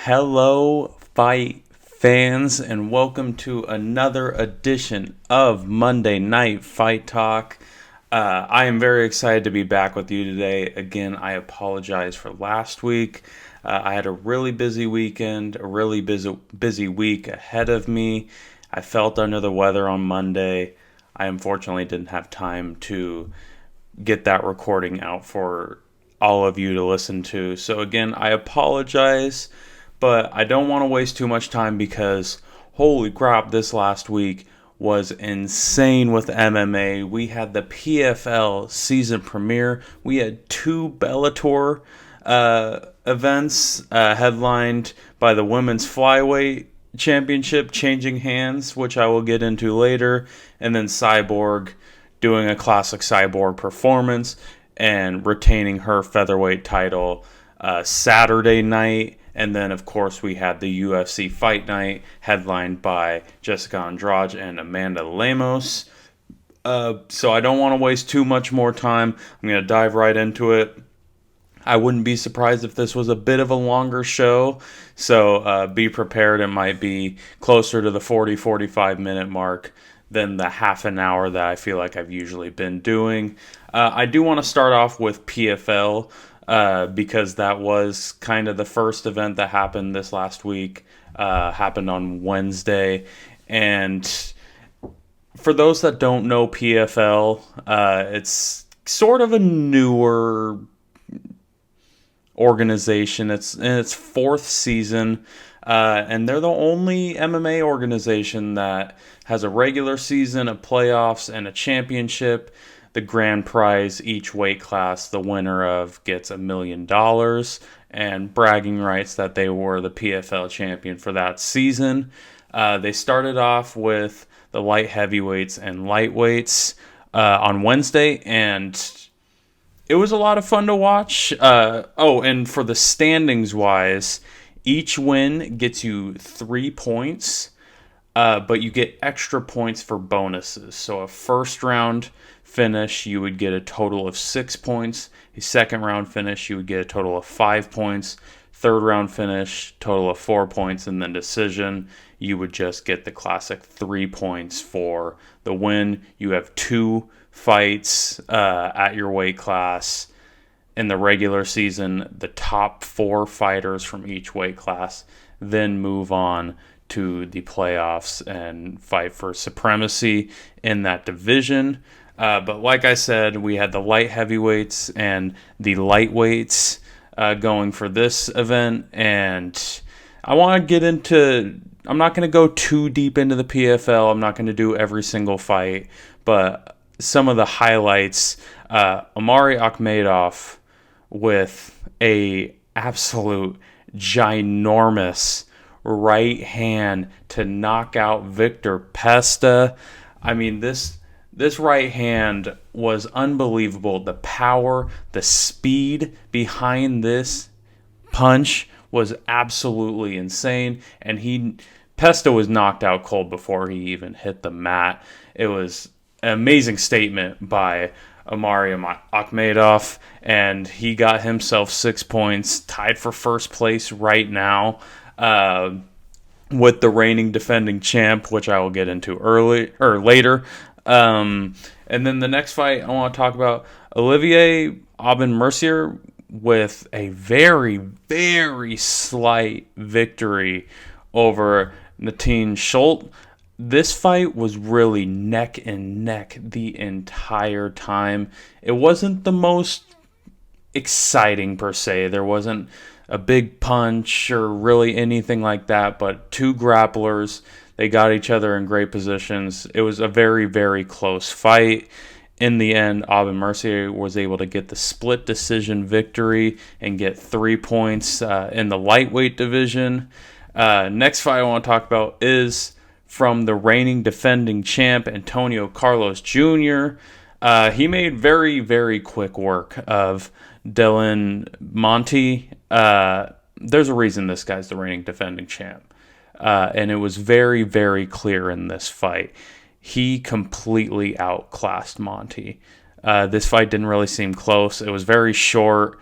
Hello, fight fans, and welcome to another edition of Monday Night Fight Talk. I am very excited to be back with you today. Again, I apologize for last week. I had a really busy weekend, a really busy week ahead of me. I felt under the weather on Monday. I unfortunately didn't have time to get that recording out for all of you to listen to. So again, I apologize. But I don't want to waste too much time because, holy crap, this last week was insane with MMA. We had the PFL season premiere. We had two Bellator events headlined by the Women's Flyweight Championship changing hands, which I will get into later. And then Cyborg doing a classic Cyborg performance and retaining her featherweight title Saturday night. And then, of course, we had the UFC Fight Night headlined by Jessica Andrade and Amanda Lemos. So I don't want to waste too much more time. I'm going to dive right into it. I wouldn't be surprised if this was a bit of a longer show. So be prepared. It might be closer to the 40-45 minute mark than the half an hour that I feel like I've usually been doing. I do want to start off with PFL. Because that was kind of the first event that happened this last week, happened on Wednesday. And for those that don't know PFL, it's sort of a newer organization. It's in its fourth season, and they're the only MMA organization that has a regular season, a playoffs, and a championship. The grand prize, each weight class, the winner of gets $1 million and bragging rights that they were the PFL champion for that season. They started off with the light heavyweights and lightweights on Wednesday, and it was a lot of fun to watch. And for the standings wise, each win gets you 3 points, but you get extra points for bonuses. So a first round finish, you would get a total of 6 points. A second round finish, you would get a total of 5 points. Third round finish, total of 4 points. And then decision, you would just get the classic 3 points for the win. You have 2 fights at your weight class. In the regular season, the top 4 fighters from each weight class then move on to the playoffs and fight for supremacy in that division. But like I said, we had the light heavyweights and the lightweights going for this event. And I want to get into... I'm not going to go too deep into the PFL. I'm not going to do every single fight. But some of the highlights, Omari Akhmedov with a absolute ginormous right hand to knock out Victor Pesta. I mean, this right hand was unbelievable. The power, the speed behind this punch was absolutely insane. And Pesta was knocked out cold before he even hit the mat. It was an amazing statement by Omari Akhmedov, and he got himself 6 points, tied for first place right now with the reigning defending champ, which I will get into later. And then the next fight I want to talk about, Olivier Aubin-Mercier with a very, very slight victory over Nathan Schultz. This fight was really neck and neck the entire time. It wasn't the most exciting per se. There wasn't a big punch or really anything like that, but two grapplers. They got each other in great positions. It was a very, very close fight. In the end, Aubin-Mercier was able to get the split decision victory and get 3 points in the lightweight division. Next fight I want to talk about is from the reigning defending champ, Antonio Carlos Jr. He made very, very quick work of Dylan Monte. There's a reason this guy's the reigning defending champ. And it was very, very clear in this fight. He completely outclassed Monte. This fight didn't really seem close. It was very short.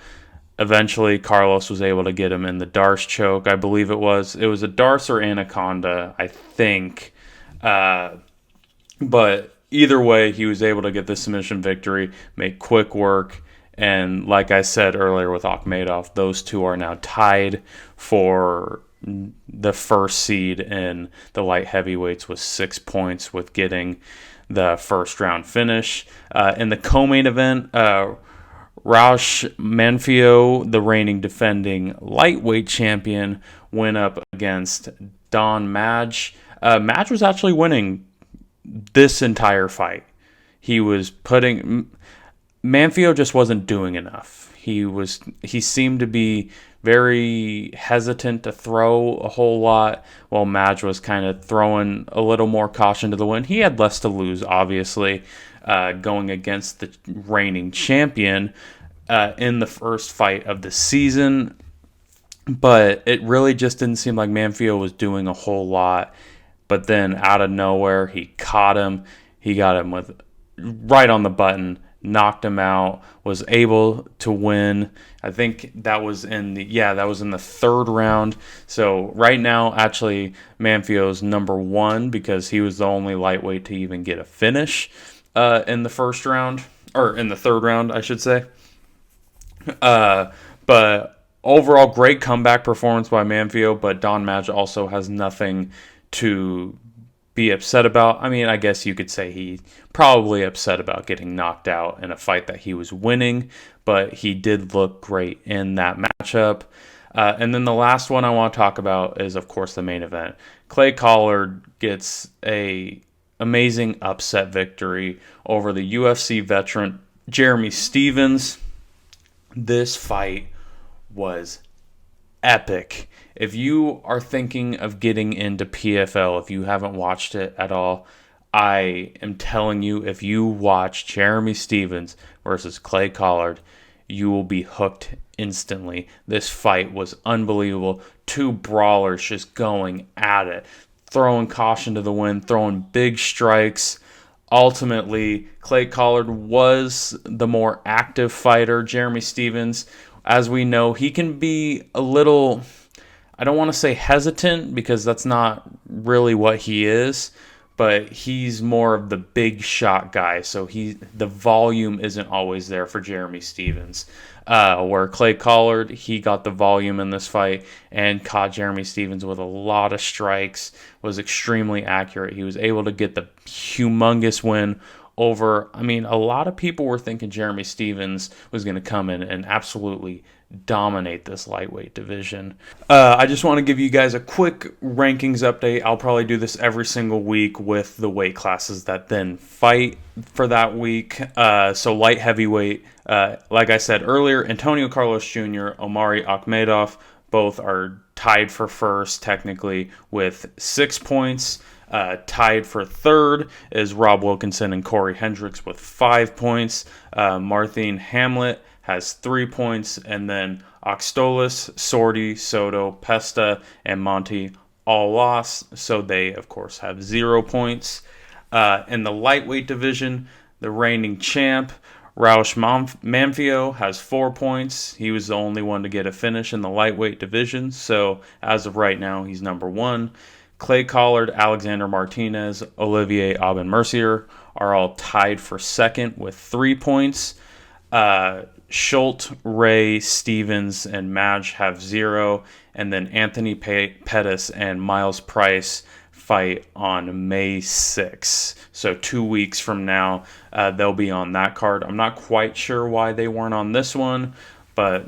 eventually, Carlos was able to get him in the Darce choke. I believe it was. It was a Darce or Anaconda, I think. But either way, he was able to get the submission victory, make quick work. And like I said earlier with Akhmedov, those two are now tied for the first seed in the light heavyweights with 6 points with getting the first round finish. In the co-main event, Roush Manfio, the reigning defending lightweight champion, went up against Don Madge. Madge was actually winning this entire fight. Manfio just wasn't doing enough. He seemed to be very hesitant to throw a whole lot, while Madge was kind of throwing a little more caution to the wind. He had less to lose, obviously, going against the reigning champion in the first fight of the season. But it really just didn't seem like Manfio was doing a whole lot. But then out of nowhere, he caught him. He got him with right on the button, knocked him out, was able to win. I think that was in the third round. So right now, actually, Manfio's number one because he was the only lightweight to even get a finish in the first round, or in the third round, I should say. But overall, great comeback performance by Manfio, but Don Madge also has nothing to be upset about. I mean, I guess you could say he probably upset about getting knocked out in a fight that he was winning, but he did look great in that matchup. And then the last one I want to talk about is, of course, the main event. Clay Collard gets a amazing upset victory over the UFC veteran Jeremy Stephens. This fight was epic. If you are thinking of getting into PFL, if you haven't watched it at all, I am telling you, if you watch Jeremy Stephens versus Clay Collard, you will be hooked instantly. This fight was unbelievable. Two brawlers just going at it, throwing caution to the wind, throwing big strikes. Ultimately, Clay Collard was the more active fighter. Jeremy Stephens, as we know, he can be a little, I don't want to say hesitant because that's not really what he is, but he's more of the big shot guy. So the volume isn't always there for Jeremy Stephens. Where Clay Collard, he got the volume in this fight and caught Jeremy Stephens with a lot of strikes, was extremely accurate. He was able to get the humongous win over, I mean, a lot of people were thinking Jeremy Stephens was going to come in and absolutely dominate this lightweight division. I just want to give you guys a quick rankings update. I'll probably do this every single week with the weight classes that then fight for that week. So light heavyweight, like I said earlier, Antonio Carlos Jr., Omari Akhmedov, both are tied for first technically with 6 points. Tied for third is Rob Wilkinson and Corey Hendricks with 5 points. Martine Hamlet has 3 points, and then Oxtolis, Sordi, Soto, Pesta, and Monty all lost, so they, of course, have 0 points. In the lightweight division, the reigning champ, Roush Manfio, has 4 points. He was the only one to get a finish in the lightweight division, so as of right now, he's number one. Clay Collard, Alexander Martinez, Olivier Aubin-Mercier are all tied for second with 3 points. Schultz, Ray, Stevens, and Madge have 0. And then Anthony Pettis and Miles Price fight on May 6th. So 2 weeks from now, they'll be on that card. I'm not quite sure why they weren't on this one, but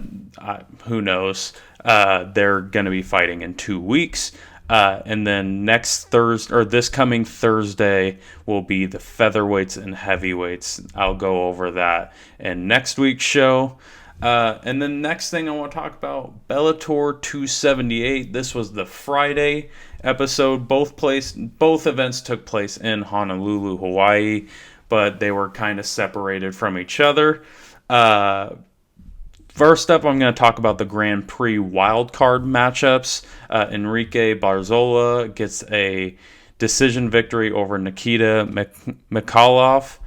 who knows. They're going to be fighting in 2 weeks. And then this coming Thursday will be the featherweights and heavyweights. I'll go over that in next week's show. And then next thing I want to talk about, Bellator 278. This was the Friday episode. Both events took place in Honolulu, Hawaii, but they were kind of separated from each other. First up, I'm going to talk about the Grand Prix wildcard matchups. Enrique Barzola gets a decision victory over Nikita Mikhailov.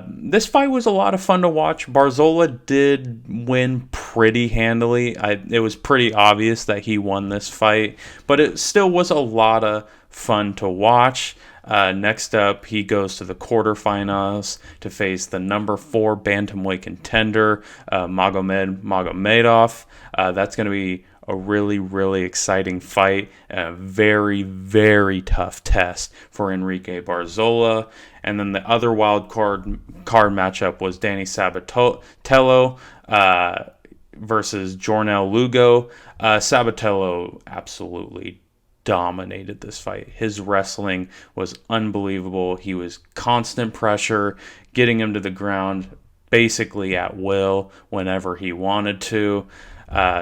This fight was a lot of fun to watch. Barzola did win pretty handily. It was pretty obvious that he won this fight, but it still was a lot of fun to watch. Next up, he goes to the quarterfinals to face the number 4 bantamweight contender, Magomedov. That's going to be a really, really exciting fight. A very, very tough test for Enrique Barzola. And then the other wild card matchup was Danny Sabatello versus Jornel Lugo. Sabatello absolutely dominated this fight. His wrestling was unbelievable. He was constant pressure, getting him to the ground basically at will whenever he wanted to.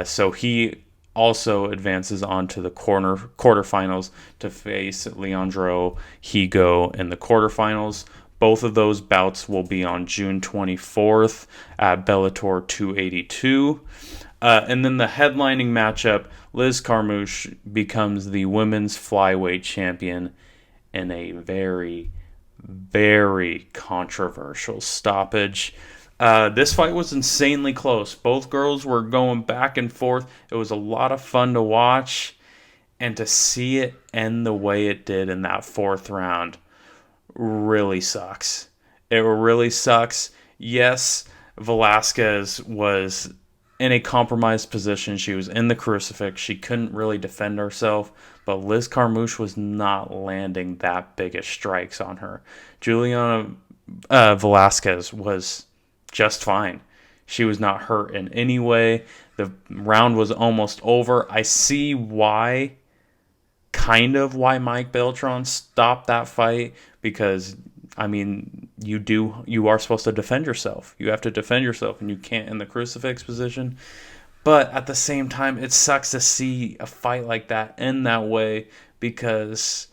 So he also advances on to the quarterfinals to face Leandro Higo in the quarterfinals. Both of those bouts will be on June 24th at Bellator 282. And then the headlining matchup, Liz Carmouche becomes the women's flyweight champion in a very, very controversial stoppage. This fight was insanely close. Both girls were going back and forth. It was a lot of fun to watch. And to see it end the way it did in that 4th round really sucks. It really sucks. Yes, Velasquez was in a compromised position. She was in the crucifix. She couldn't really defend herself. But Liz Carmouche was not landing that big of strikes on her. Juliana Velasquez was just fine. She was not hurt in any way. The round was almost over. I see why Mike Beltran stopped that fight, because I mean, you are supposed to defend yourself. You have to defend yourself, and you can't in the crucifix position. But at the same time, it sucks to see a fight like that end that way, because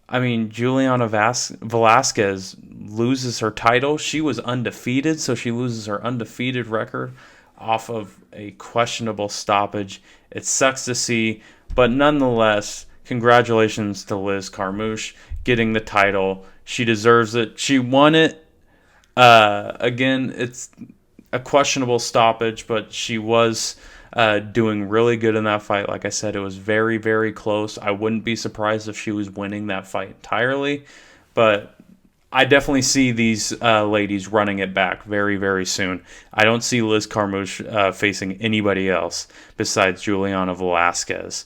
I mean, Juliana Velasquez loses her title. She was undefeated, so she loses her undefeated record off of a questionable stoppage. It sucks to see, but nonetheless, congratulations to Liz Carmouche getting the title. She deserves it. She won it. Again, it's a questionable stoppage, but she was doing really good in that fight. Like I said, it was very, very close. I wouldn't be surprised if she was winning that fight entirely, but I definitely see these ladies running it back very, very soon. I don't see Liz Carmouche facing anybody else besides Juliana Velasquez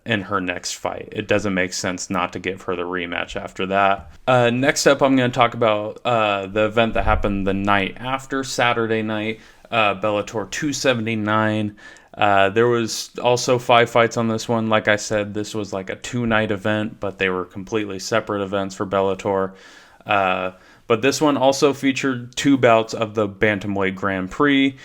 in her next fight. It doesn't make sense not to give her the rematch after that. Next up, I'm going to talk about the event that happened the night after, Saturday night, Bellator 279. There was also 5 fights on this one. Like I said, this was like a 2-night event, but they were completely separate events for Bellator. But this one also featured 2 bouts of the Bantamweight Grand Prix.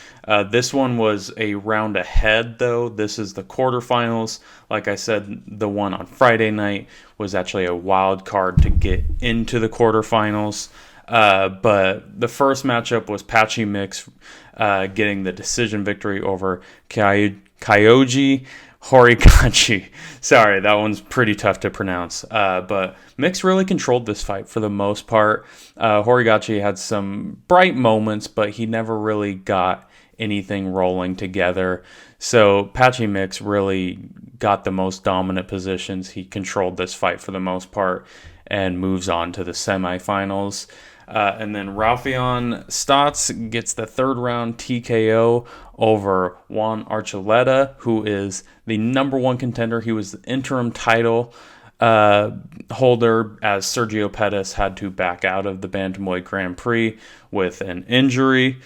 This one was a round ahead, though. This is the quarterfinals. Like I said, the one on Friday night was actually a wild card to get into the quarterfinals. But the first matchup was Patchy Mix getting the decision victory over Kyoji Horiguchi. Sorry, that one's pretty tough to pronounce. But Mix really controlled this fight for the most part. Horiguchi had some bright moments, but he never really got anything rolling together. So Patchy Mix really got the most dominant positions. He controlled this fight for the most part and moves on to the semifinals. And then Raufeon Stots gets the 3rd round TKO over Juan Archuleta, who is the number 1 contender. He was the interim title holder, as Sergio Pettis had to back out of the Bantamweight Grand Prix with an injury.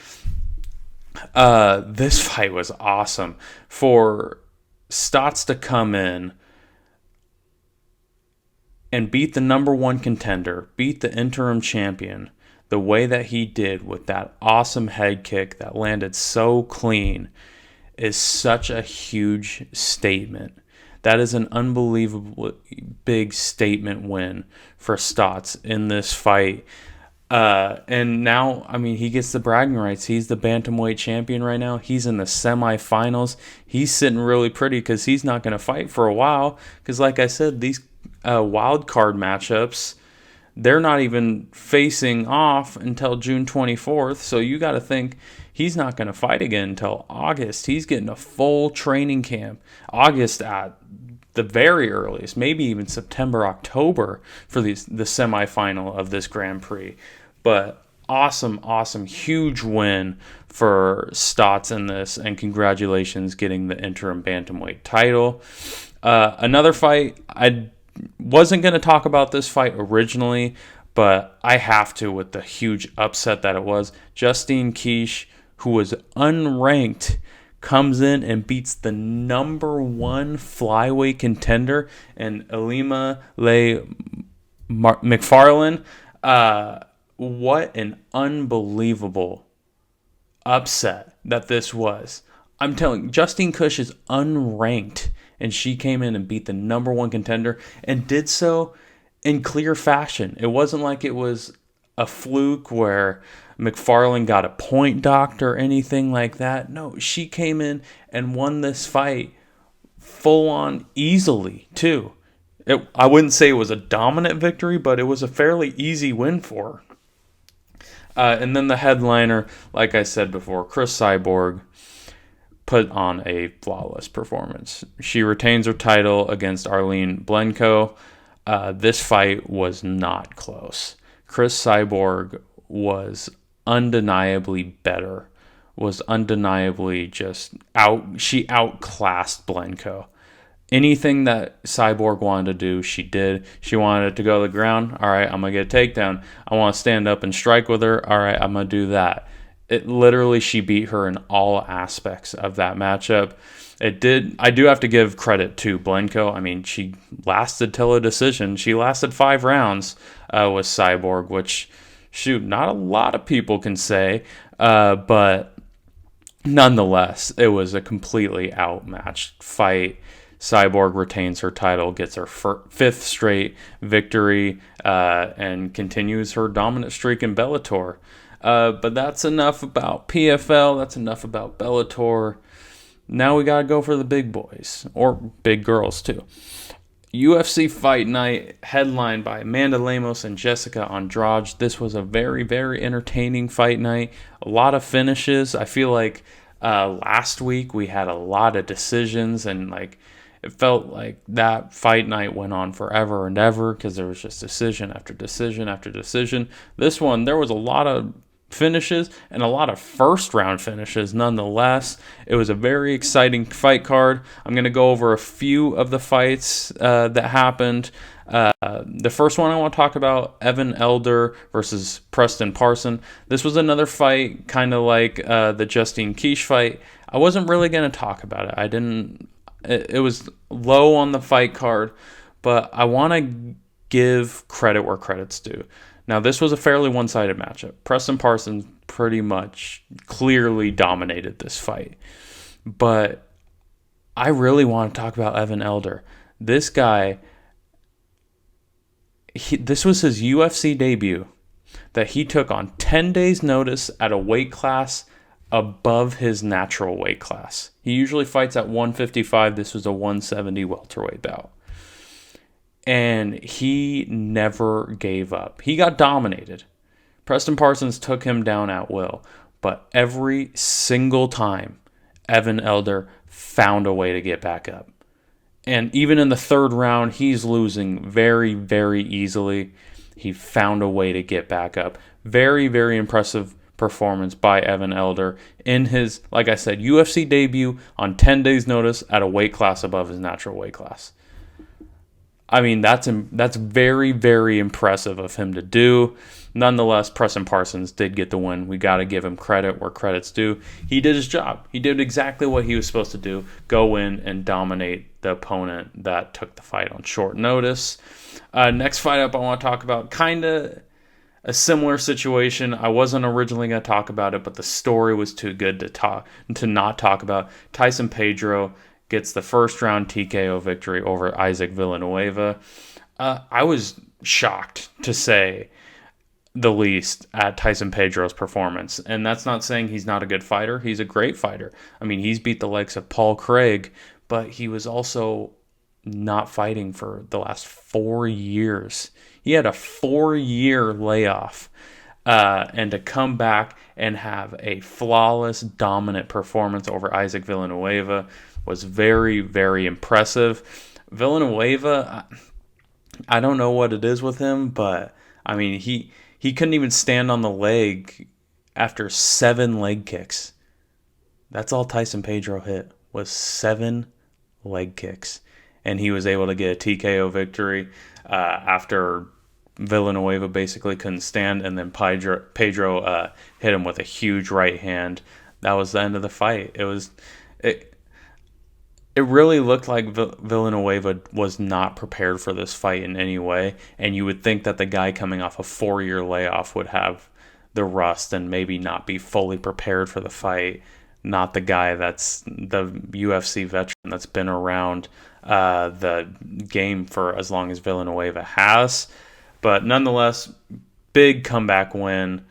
This fight was awesome. For Stots to come in and beat the number 1 contender, beat the interim champion, the way that he did with that awesome head kick that landed so clean is such a huge statement. That is an unbelievable big statement win for Stots in this fight. And now, I mean, he gets the bragging rights. He's the bantamweight champion right now. He's in the semifinals. He's sitting really pretty because he's not going to fight for a while. Because like I said, these wild card matchups, They're not even facing off until June 24th. So you got to think he's not going to fight again until August. He's getting a full training camp. August at the very earliest, maybe even September, October for the semifinal of this Grand Prix. But awesome, huge win for Stotts in this, and congratulations getting the interim bantamweight title. Another fight, I wasn't going to talk about this fight originally, but I have to with the huge upset that it was. Justine Kish, who was unranked, comes in and beats the number one flyweight contender, and Ilima McFarlane. What an unbelievable upset that this was. I'm telling you, Justine Kish is unranked, and she came in and beat the number one contender and did so in clear fashion. It wasn't like it was a fluke where McFarlane got a point docked or anything like that. No, she came in and won this fight full on easily too. I wouldn't say it was a dominant victory, but it was a fairly easy win for her. And then the headliner, like I said before, Cris Cyborg put on a flawless performance. She retains her title against Arlene Blencowe. This fight was not close. Cris Cyborg was undeniably better, was undeniably she outclassed Blencowe. Anything that Cyborg wanted to do, she did. She wanted it to go to the ground. All right, I'm going to get a takedown. I want to stand up and strike with her. All right, I'm going to do that. She beat her in all aspects of that matchup. I do have to give credit to Blencowe. I mean, she lasted till a decision. She lasted 5 rounds with Cyborg, which, not a lot of people can say. But nonetheless, it was a completely outmatched fight. Cyborg retains her title, gets her 5th straight victory, and continues her dominant streak in Bellator. But that's enough about PFL. That's enough about Bellator. Now we got to go for the big boys, or big girls too. UFC Fight Night, headlined by Amanda Lemos and Jessica Andrade. This was a very, very entertaining fight night. A lot of finishes. I feel like last week we had a lot of decisions, and it felt like that fight night went on forever and ever because there was just decision after decision after decision. This one, there was a lot of finishes and a lot of first-round finishes nonetheless. It was a very exciting fight card. I'm going to go over a few of the fights that happened. The first one I want to talk about, Evan Elder versus Preston Parson. This was another fight kind of like the Justine Kish fight. I wasn't really going to talk about it. It was low on the fight card, but I want to give credit where credit's due. Now, this was a fairly one-sided matchup. Preston Parson pretty much clearly dominated this fight. But I really want to talk about Evan Elder. This guy, this was his UFC debut that he took on 10 days' notice at a weight class above his natural weight class. He usually fights at 155. This was a 170 welterweight bout. And he never gave up. He got dominated. Preston Parsons took him down at will. But every single time, Evan Elder found a way to get back up. And even in the 3rd round, he's losing very, very easily. He found a way to get back up. Very, very impressive performance by Evan Elder in his, like I said, UFC debut on 10 days' notice at a weight class above his natural weight class. I mean, that's very, very impressive of him to do. Nonetheless, Preston Parsons did get the win. We got to give him credit where credit's due. He did his job. He did exactly what he was supposed to do, go in and dominate the opponent that took the fight on short notice. Next fight up I want to talk about, kind of a similar situation. I wasn't originally going to talk about it, but the story was too good to not talk about. Tyson Pedro gets the first round TKO victory over Isaac Villanueva. I was shocked, to say the least, at Tyson Pedro's performance. And that's not saying he's not a good fighter. He's a great fighter. I mean, he's beat the likes of Paul Craig, but he was also not fighting for the last 4 years. He had a 4-year layoff. And to come back and have a flawless, dominant performance over Isaac Villanueva was very, very impressive. Villanueva, I don't know what it is with him, but I mean, he couldn't even stand on the leg after 7 leg kicks. That's all Tyson Pedro hit, was 7 leg kicks. And he was able to get a TKO victory after Villanueva basically couldn't stand, and then Pedro hit him with a huge right hand. That was the end of the fight. It really looked like Villanueva was not prepared for this fight in any way, and you would think that the guy coming off a 4-year layoff would have the rust and maybe not be fully prepared for the fight. Not the guy that's the UFC veteran that's been around the game for as long as Villanueva has. But nonetheless, big comeback win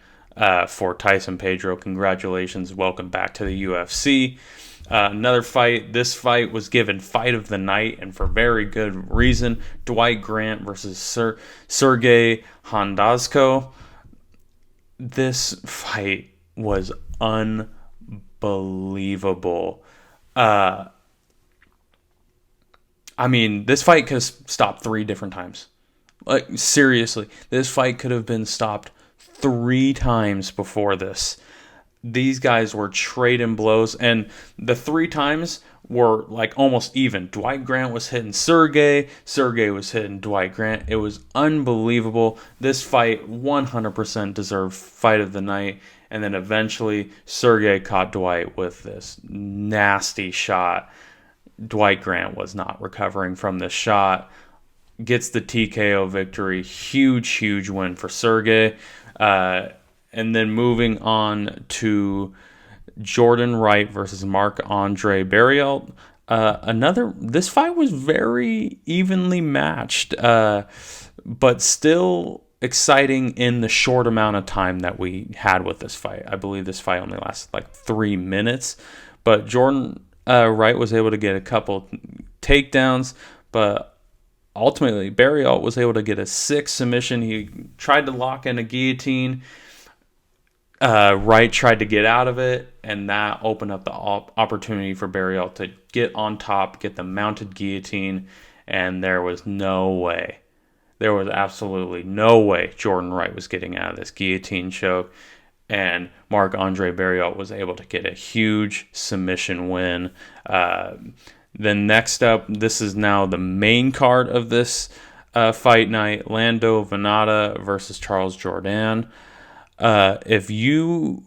for Tyson Pedro. Congratulations. Welcome back to the UFC. Another fight. This fight was given fight of the night, and for very good reason. Dwight Grant versus Sergey Hondazko. This fight was unbelievable. I mean, this fight could have stopped 3 different times. Like, seriously, this fight could have been stopped 3 times before this. These guys were trading blows, and the 3 times were like almost even. Dwight Grant was hitting Sergey was hitting Dwight Grant. It was unbelievable. This fight 100% deserved fight of the night, and then eventually Sergey caught Dwight with this nasty shot. Dwight Grant was not recovering from this shot. Gets the TKO victory. Huge win for Sergey. And then moving on to Jordan Wright versus Marc-Andre Barriault. This fight was very evenly matched, but still exciting in the short amount of time that we had with this fight. I believe this fight only lasted like 3 minutes, but Jordan Wright was able to get a couple takedowns, but ultimately Barriault was able to get a 6 submission. He tried to lock in a guillotine. Wright tried to get out of it, and that opened up the opportunity for Barriault to get on top, get the mounted guillotine, and there was no way. There was absolutely no way Jordan Wright was getting out of this guillotine choke, and Marc-Andre Barriault was able to get a huge submission win. Then next up, this is now the main card of this fight night, Lando Venata versus Charles Jourdain. If you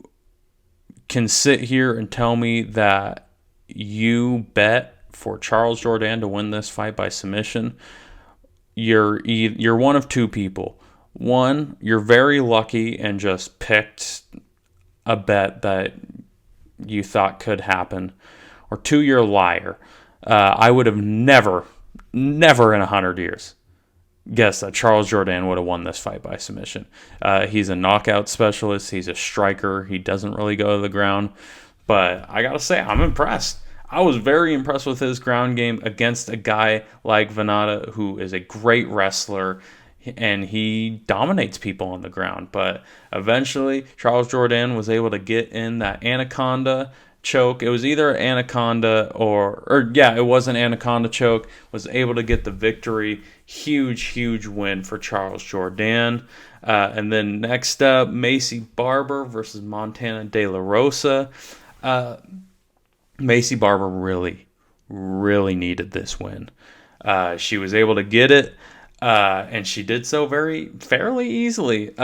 can sit here and tell me that you bet for Charles Jourdain to win this fight by submission, you're one of 2 people. One, you're very lucky and just picked a bet that you thought could happen. Or 2, you're a liar. I would have never in 100 years guess that Charles Jourdain would have won this fight by submission. He's a knockout specialist. He's a striker. He doesn't really go to the ground. But I got to say, I'm impressed. I was very impressed with his ground game against a guy like Venata, who is a great wrestler, and he dominates people on the ground. But eventually, Charles Jourdain was able to get in that anaconda choke. It was either an anaconda it was an anaconda choke. Was able to get the victory. Huge win for Charles Jourdain. And then next up, Macy Barber versus Montana De La Rosa. Macy Barber really needed this win. She was able to get it, and she did so fairly easily.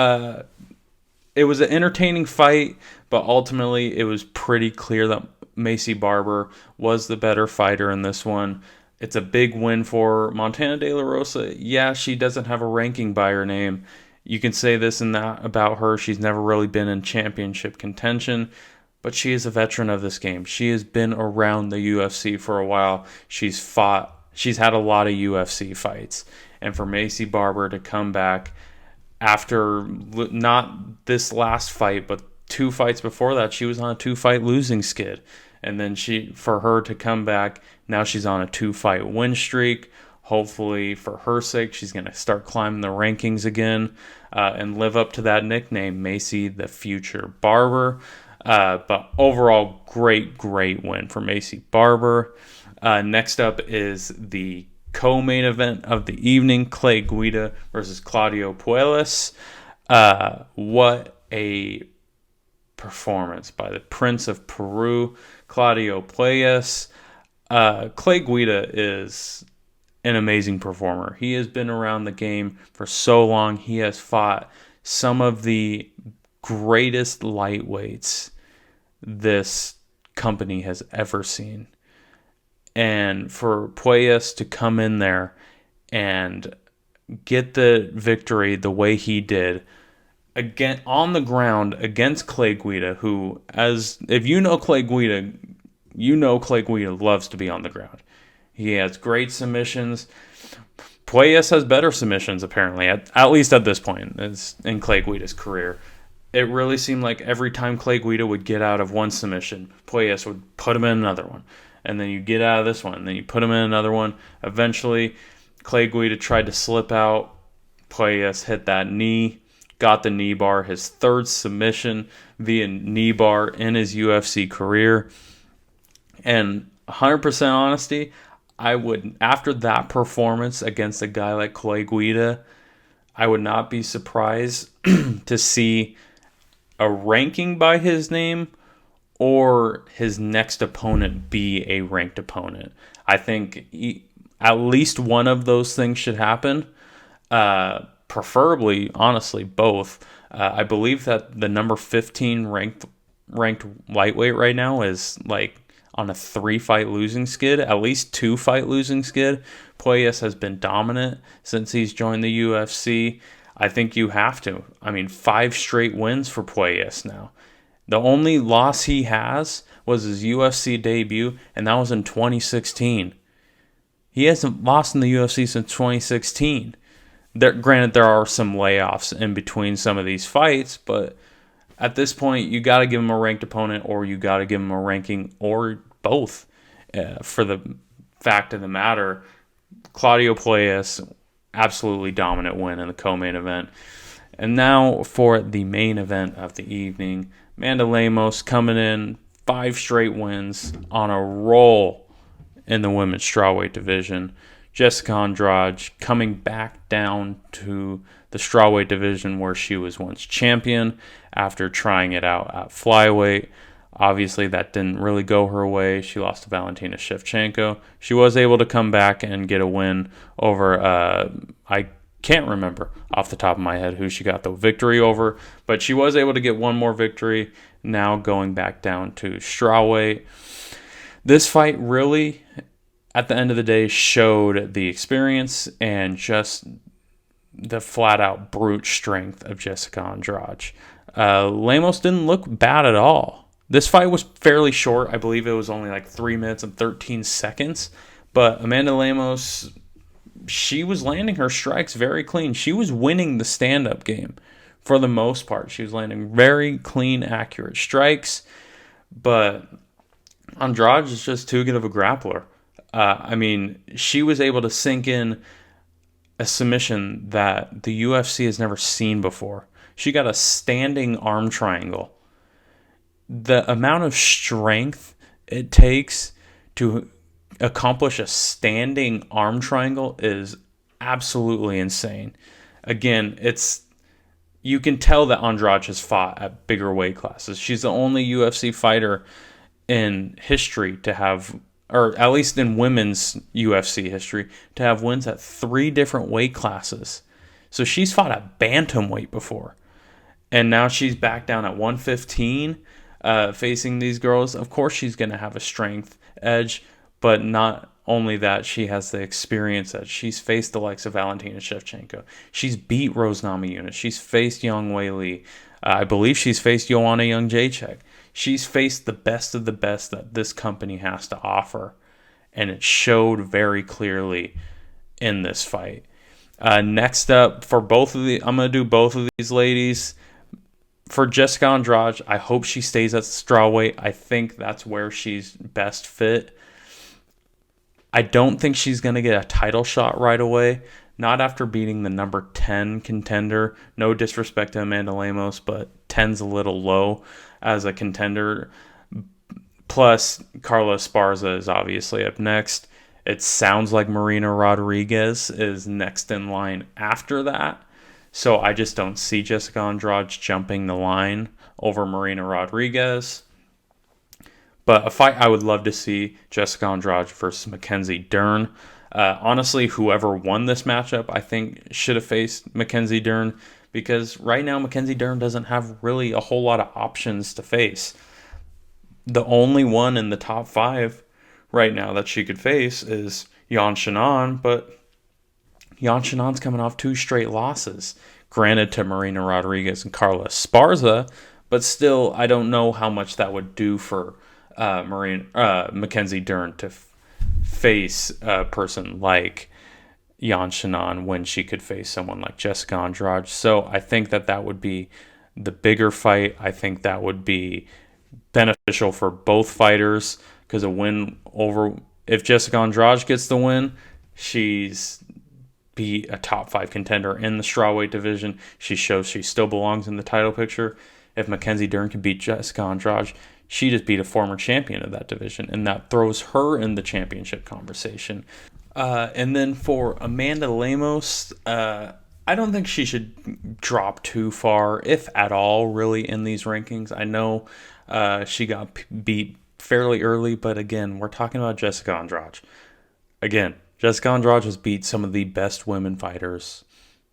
It was an entertaining fight, but ultimately it was pretty clear that Macy Barber was the better fighter in this one. It's a big win for Montana De La Rosa. Yeah, she doesn't have a ranking by her name. You can say this and that about her. She's never really been in championship contention, but she is a veteran of this game. She has been around the UFC for a while. She's had a lot of UFC fights. And for Macy Barber to come back after not this last fight, but 2 fights before that, she was on a 2-fight losing skid. And then for her to come back, now she's on a 2-fight win streak. Hopefully, for her sake, she's going to start climbing the rankings again and live up to that nickname, Macy the Future Barber. But overall, great win for Macy Barber. Next up is the co-main event of the evening, Guida versus Claudio Puelis. What a performance by the Prince of Peru, Claudio Puelis. Guida is an amazing performer. He has been around the game for so long. He has fought some of the greatest lightweights this company has ever seen. And for Puelis to come in there and get the victory the way he did, again on the ground against Guida, who, as if you know Guida, you know Guida loves to be on the ground. He has great submissions. Puelis has better submissions, apparently, at least at this point in Guida's career. It really seemed like every time Guida would get out of one submission, Puelis would put him in another one. And then you get out of this one, and then you put him in another one. Eventually, Guida tried to slip out. Puelis hit that knee, got the knee bar, his third submission via knee bar in his UFC career. And 100% honesty, I would, after that performance against a guy like Guida, I would not be surprised to see a ranking by his name or his next opponent be a ranked opponent. I think at least one of those things should happen. Preferably, honestly, both. I believe that the number 15 ranked lightweight right now is like on a 3-fight losing skid, at least 2-fight losing skid. Puelis has been dominant since he's joined the UFC. I think you have to. 5 straight wins for Puelis now. The only loss he has was his UFC debut, and that was in 2016. He hasn't lost in the UFC since 2016. Granted, there are some layoffs in between some of these fights, but at this point, you got to give him a ranked opponent, or you got to give him a ranking, or both. For the fact of the matter, Claudio Puelis, absolutely dominant win in the co-main event. And now for the main event of the evening, Amanda Lemos coming in 5 straight wins on a roll in the women's strawweight division. Jessica Andrade coming back down to the strawweight division where she was once champion after trying it out at flyweight. Obviously, that didn't really go her way. She lost to Valentina Shevchenko. She was able to come back and get a win over, I can't remember off the top of my head who she got the victory over, but she was able to get one more victory, now going back down to strawweight. This fight really, at the end of the day, showed the experience and just the flat-out brute strength of Jessica Andrade. Lemos didn't look bad at all. This fight was fairly short. I believe it was only like 3 minutes and 13 seconds, but Amanda Lemos, she was landing her strikes very clean. She was winning the stand-up game for the most part. She was landing very clean, accurate strikes, but Andrade is just too good of a grappler. She was able to sink in a submission that the UFC has never seen before. She got a standing arm triangle. The amount of strength it takes to accomplish a standing arm triangle is absolutely insane. Again, you can tell that Andrade has fought at bigger weight classes. She's the only UFC fighter in history to have, or at least in women's UFC history, to have wins at 3 different weight classes. So she's fought at bantamweight before. And now she's back down at 115, facing these girls. Of course she's going to have a strength edge, but not only that, she has the experience that she's faced the likes of Valentina Shevchenko. She's beat Rose Namajunas. She's faced Yang Wei Li. I believe she's faced Joanna Jędrzejczyk. She's faced the best of the best that this company has to offer, and it showed very clearly in this fight. Next up, I'm going to do both of these ladies. For Jessica Andrade, I hope she stays at strawweight. I think that's where she's best fit. I don't think she's going to get a title shot right away. Not after beating the number 10 contender. No disrespect to Amanda Lemos, but 10's a little low as a contender. Plus, Carla Esparza is obviously up next. It sounds like Marina Rodriguez is next in line after that. So I just don't see Jessica Andrade jumping the line over Marina Rodriguez. But a fight I would love to see, Jessica Andrade versus Mackenzie Dern. Honestly, whoever won this matchup, I think, should have faced Mackenzie Dern. Because right now, Mackenzie Dern doesn't have really a whole lot of options to face. The only one in the top 5 right now that she could face is Yan Xiaonan, but Yan Xiaonan's coming off 2 straight losses. Granted to Marina Rodriguez and Carla Esparza, but still, I don't know how much that would do for Mackenzie Dern to face a person like Yan Xiaonan when she could face someone like Jessica Andrade. So I think that would be the bigger fight. I think that would be beneficial for both fighters because if Jessica Andrade gets the win, she's be a top 5 contender in the strawweight division. She shows she still belongs in the title picture. If Mackenzie Dern can beat Jessica Andrade, she just beat a former champion of that division, and that throws her in the championship conversation. And then for Amanda Lemos, I don't think she should drop too far, if at all, really, in these rankings. I know she got beat fairly early, but again, we're talking about Jessica Andrade. Again, Jessica Andrade has beat some of the best women fighters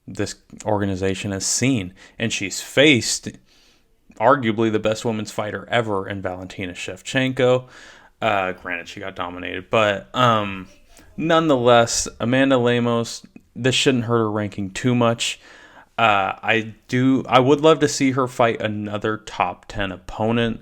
this organization has seen, and she's faced arguably the best women's fighter ever in Valentina Shevchenko. Granted, she got dominated, but nonetheless, Amanda Lemos, this shouldn't hurt her ranking too much. I would love to see her fight another top 10 opponent.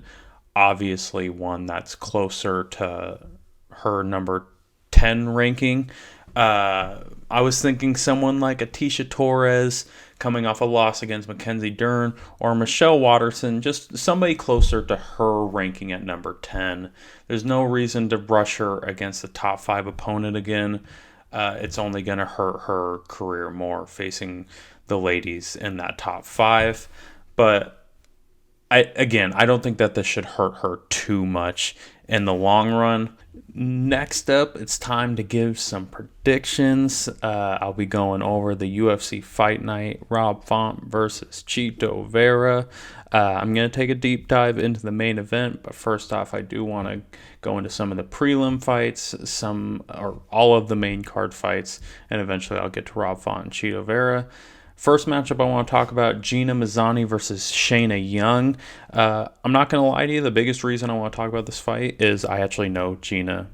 Obviously, one that's closer to her number 10 ranking. I was thinking someone like Atisha Torres coming off a loss against Mackenzie Dern, or Michelle Watterson, just somebody closer to her ranking at number 10. There's no reason to rush her against the top 5 opponent again. It's only going to hurt her career more facing the ladies in that top 5. But I don't think that this should hurt her too much in the long run. Next up, it's time to give some predictions. I'll be going over the UFC Fight Night, Rob Font versus Chito Vera. I'm going to take a deep dive into the main event, but first off, I do want to go into some of the prelim fights, all of the main card fights, and eventually I'll get to Rob Font and Chito Vera. First matchup I want to talk about, Gina Mazzani versus Shayna Young. I'm not going to lie to you, the biggest reason I want to talk about this fight is I actually know Gina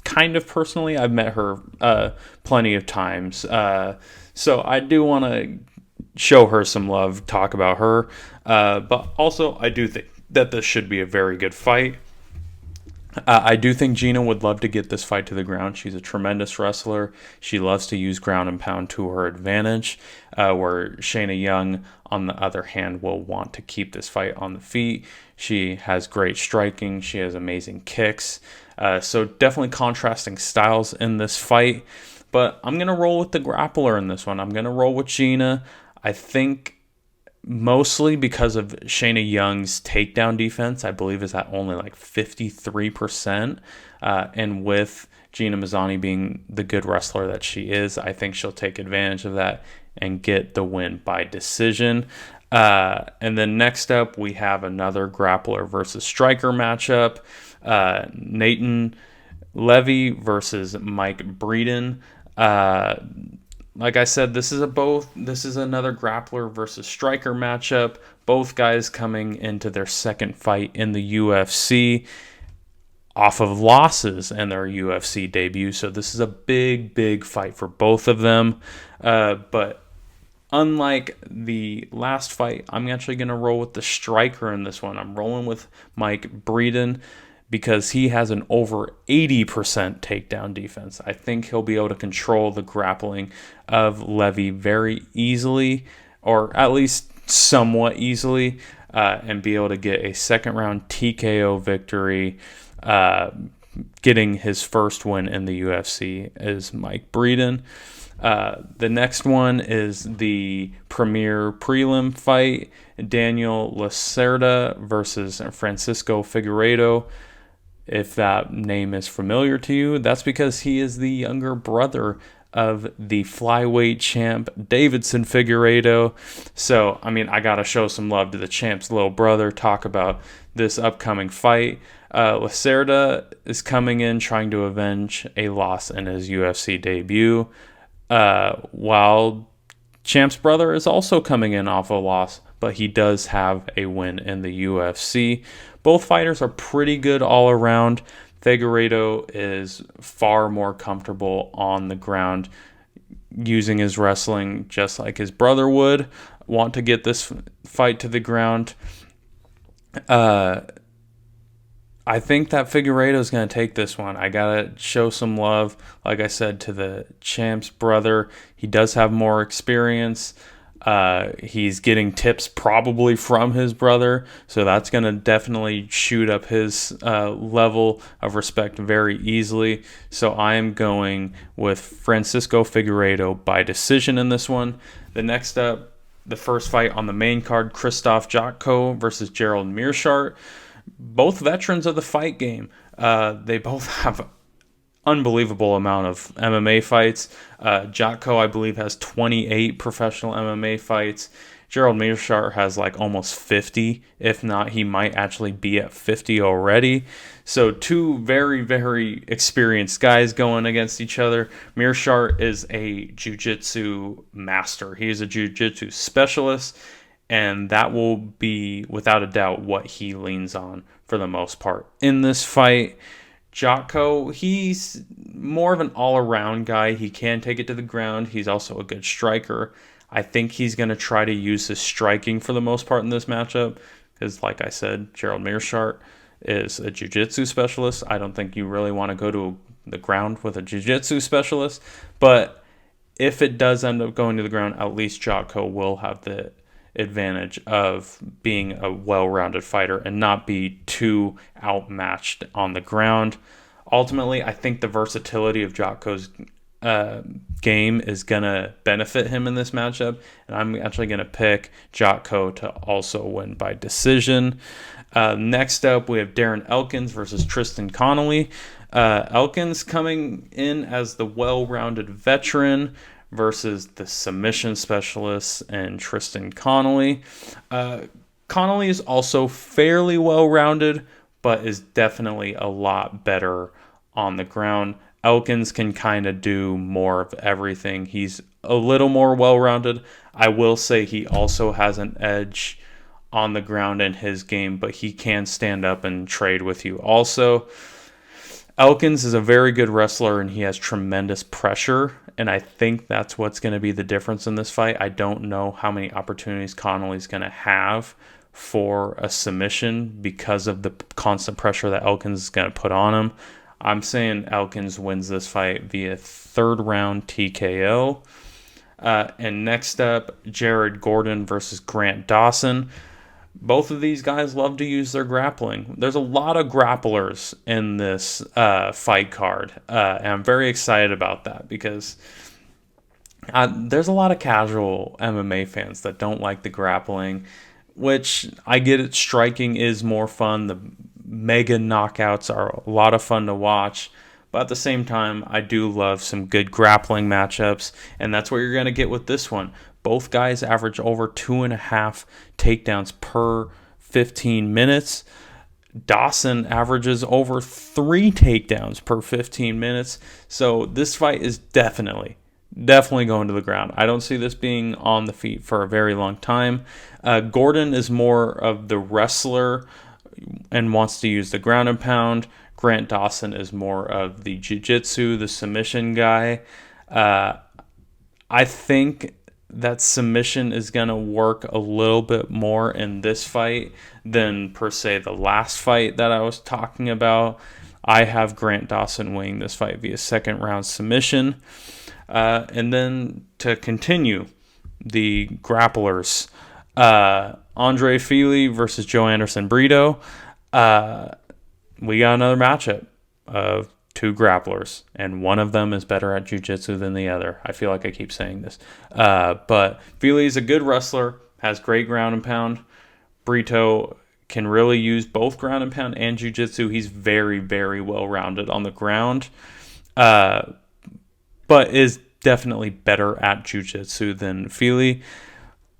kind of personally. I've met her plenty of times. So I do want to show her some love, talk about her. But also, I do think that this should be a very good fight. I do think Gina would love to get this fight to the ground. She's a tremendous wrestler. She loves to use ground and pound to her advantage, where Shayna Young, on the other hand, will want to keep this fight on the feet. She has great striking. She has amazing kicks. So definitely contrasting styles in this fight. But I'm going to roll with the grappler in this one. I'm going to roll with Gina. I think mostly because of Shayna Young's takedown defense, I believe is at only like 53%. And with Gina Mazzani being the good wrestler that she is, I think she'll take advantage of that and get the win by decision. And then next up, we have another grappler versus striker matchup. Nathan Levy versus Mike Breeden. Like I said, this is another grappler versus striker matchup. Both guys coming into their second fight in the UFC off of losses in their UFC debut. So this is a big, big fight for both of them. But unlike the last fight, I'm actually going to roll with the striker in this one. I'm rolling with Mike Breeden, because he has an over 80% takedown defense. I think he'll be able to control the grappling of Levy very easily, or at least somewhat easily, and be able to get a second round TKO victory. getting his first win in the UFC is Mike Breeden. The next one is the premier prelim fight, Daniel Lacerda versus Francisco Figuereto. If that name is familiar to you, that's because he is the younger brother of the flyweight champ Davidson Figueredo. So, I mean, I got to show some love to the champ's little brother, talk about this upcoming fight. Lacerda is coming in trying to avenge a loss in his UFC debut, while champ's brother is also coming in off a loss, but he does have a win in the UFC. Both fighters are pretty good all around. Figueredo is far more comfortable on the ground, using his wrestling just like his brother would. Want to get this fight to the ground. I think that Figueredo is going to take this one. I got to show some love, like I said, to the champ's brother. He does have more experience. He's getting tips probably from his brother, so that's going to definitely shoot up his level of respect very easily. So I am going with Francisco Figueredo by decision in this one. The next up, the first fight on the main card, Christophe Jocko versus Gerald Mirshard. Both veterans of the fight game. They both have unbelievable amount of MMA fights. Jocko, I believe, has 28 professional MMA fights. Gerald Mirshard has like almost 50. If not, he might actually be at 50 already. So two very, very experienced guys going against each other. Mirshard is a jiu-jitsu master. He is a jiu-jitsu specialist, and that will be, without a doubt, what he leans on for the most part in this fight. Jocko, he's more of an all-around guy. He can take it to the ground. He's also a good striker. I think he's going to try to use his striking for the most part in this matchup because, like I said, Gerald Mirshard is a jiu-jitsu specialist. I don't think you really want to go to the ground with a jiu-jitsu specialist, but if it does end up going to the ground, at least Jocko will have the advantage of being a well-rounded fighter and not be too outmatched on the ground. Ultimately, I think the versatility of Jocko's game is going to benefit him in this matchup, and I'm actually going to pick Jocko to also win by decision. Next up, we have Darren Elkins versus Tristan Connolly. Elkins coming in as the well-rounded veteran versus the submission specialist and Tristan Connolly. Connolly is also fairly well-rounded, but is definitely a lot better on the ground. Elkins can kind of do more of everything. He's a little more well-rounded. I will say he also has an edge on the ground in his game, but he can stand up and trade with you also. Elkins is a very good wrestler, and he has tremendous pressure, and I think that's what's going to be the difference in this fight. I don't know how many opportunities Connolly's going to have for a submission because of the constant pressure that Elkins is going to put on him. I'm saying Elkins wins this fight via third round TKO. And next up, Jared Gordon versus Grant Dawson. Both of these guys love to use their grappling. There's a lot of grapplers in this fight card, and I'm very excited about that because there's a lot of casual MMA fans that don't like the grappling, which I get it. Striking is more fun. The mega knockouts are a lot of fun to watch, but at the same time, I do love some good grappling matchups, and that's what you're going to get with this one. Both guys average over 2.5 takedowns per 15 minutes. Dawson averages over 3 takedowns per 15 minutes. So this fight is definitely going to the ground. I don't see this being on the feet for a very long time. Gordon is more of the wrestler and wants to use the ground and pound. Grant Dawson is more of the jiu-jitsu, the submission guy. I think that submission is going to work a little bit more in this fight than per se the last fight that I was talking about. I have Grant Dawson winning this fight via second round submission. And then to continue, the grapplers, Andre Fili versus Joe Anderson Brito. We got another matchup. of two grapplers, and one of them is better at jiu-jitsu than the other. I feel like I keep saying this. But Fili is a good wrestler, has great ground and pound. Brito can really use both ground and pound and jiu-jitsu. He's very, very well-rounded on the ground, but is definitely better at jiu-jitsu than Fili.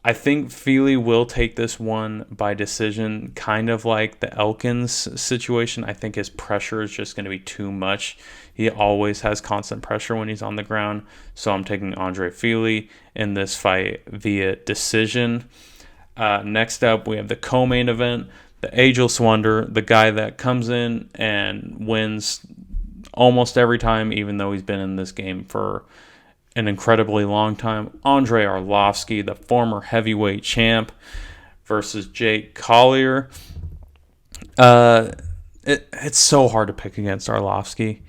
I think Fili will take this one by decision, kind of like the Elkins situation. I think his pressure is just going to be too much. He always has constant pressure when he's on the ground, so I'm taking Andre Fili in this fight via decision. Next up, we have the co-main event, the Ageless Wonder, the guy that comes in and wins almost every time, even though he's been in this game for an incredibly long time. Andrei Arlovski, the former heavyweight champ, versus Jake Collier. It's so hard to pick against Arlovski.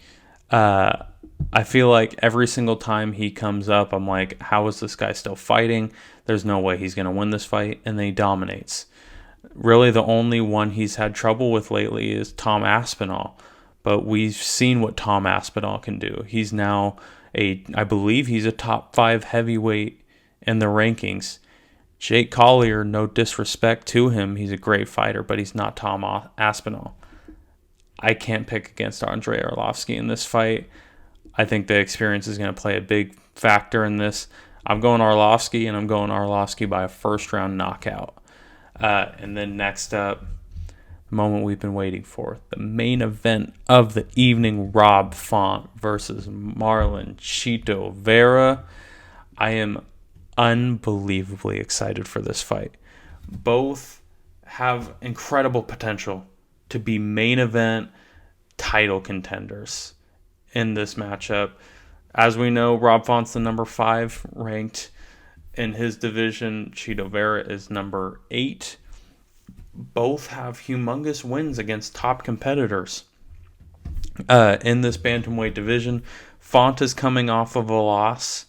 I feel like every single time he comes up, I'm like, how is this guy still fighting? There's no way he's going to win this fight. And then he dominates. Really, the only one he's had trouble with lately is Tom Aspinall. But we've seen what Tom Aspinall can do. He's now I believe he's a top 5 heavyweight in the rankings. Jake Collier, no disrespect to him, he's a great fighter, but he's not Tom Aspinall. I can't pick against Andrei Arlovski in this fight. I think the experience is going to play a big factor in this. I'm going Arlovski, and I'm going Arlovski by a first-round knockout. And then next up, the moment we've been waiting for, the main event of the evening, Rob Font versus Marlon Chito Vera. I am unbelievably excited for this fight. Both have incredible potential to be main event title contenders in this matchup. As we know, Rob Font's the number 5 ranked in his division. Chito Vera is number 8. Both have humongous wins against top competitors in this bantamweight division. Font is coming off of a loss.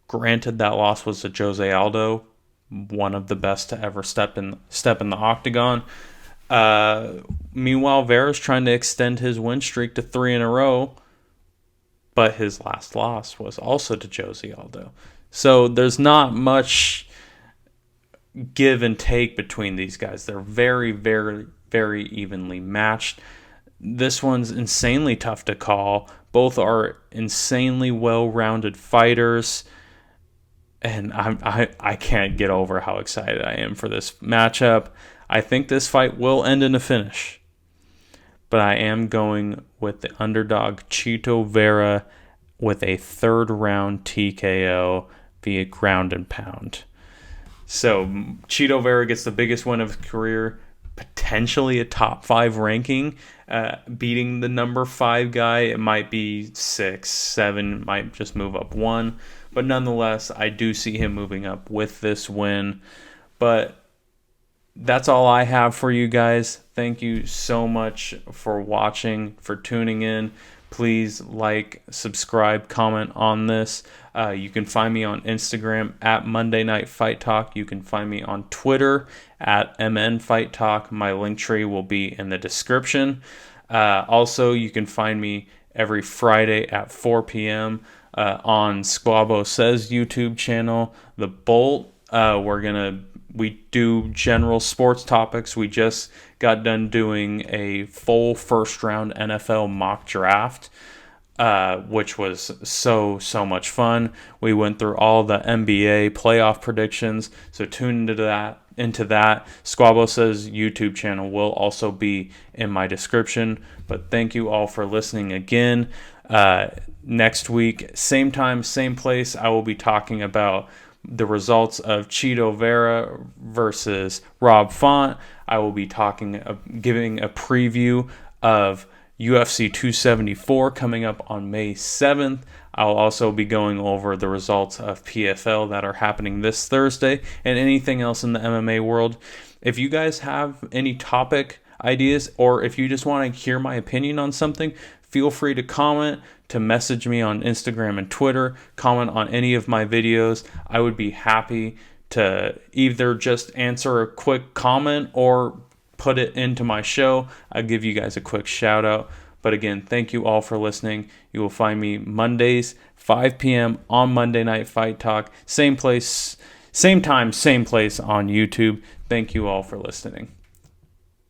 Granted, that loss was to Jose Aldo, one of the best to ever step in the octagon. Meanwhile, Vera's trying to extend his win streak to 3 in a row, but his last loss was also to Jose Aldo. So there's not much give and take between these guys. They're very, very, very evenly matched. This one's insanely tough to call. Both are insanely well-rounded fighters, and I can't get over how excited I am for this matchup. I think this fight will end in a finish, but I am going with the underdog Chito Vera with a 3rd round TKO via ground and pound. So Chito Vera gets the biggest win of his career, potentially a top 5 ranking, beating the number 5 guy. It might be 6, 7, might just move up 1. But nonetheless, I do see him moving up with this win. But that's all I have for you guys. Thank you so much for watching, for tuning in. Please like, subscribe, comment on this. You can find me on Instagram at Monday Night Fight Talk. You can find me on Twitter at MN Fight Talk. My link tree will be in the description. Also, you can find me every Friday at 4 p.m. On Squabo Says YouTube channel. The Bolt, we do general sports topics. We just got done doing a full first round NFL mock draft, which was so much fun. We went through all the NBA playoff predictions, so tune into that. Squabo Says YouTube channel will also be in my description. But thank you all for listening again. Next week, same time, same place, I will be talking about the results of Chito Vera versus Rob Font. I will be giving a preview of UFC 274 coming up on May 7th. I'll also be going over the results of PFL that are happening this Thursday and anything else in the MMA world. If you guys have any topic ideas, or if you just want to hear my opinion on something, feel free to comment, to message me on Instagram and Twitter, comment on any of my videos. I would be happy to either just answer a quick comment or put it into my show. I'll give you guys a quick shout out. But again, thank you all for listening. You will find me Mondays, 5 p.m. on Monday Night Fight Talk. Same place, same time, same place on YouTube. Thank you all for listening.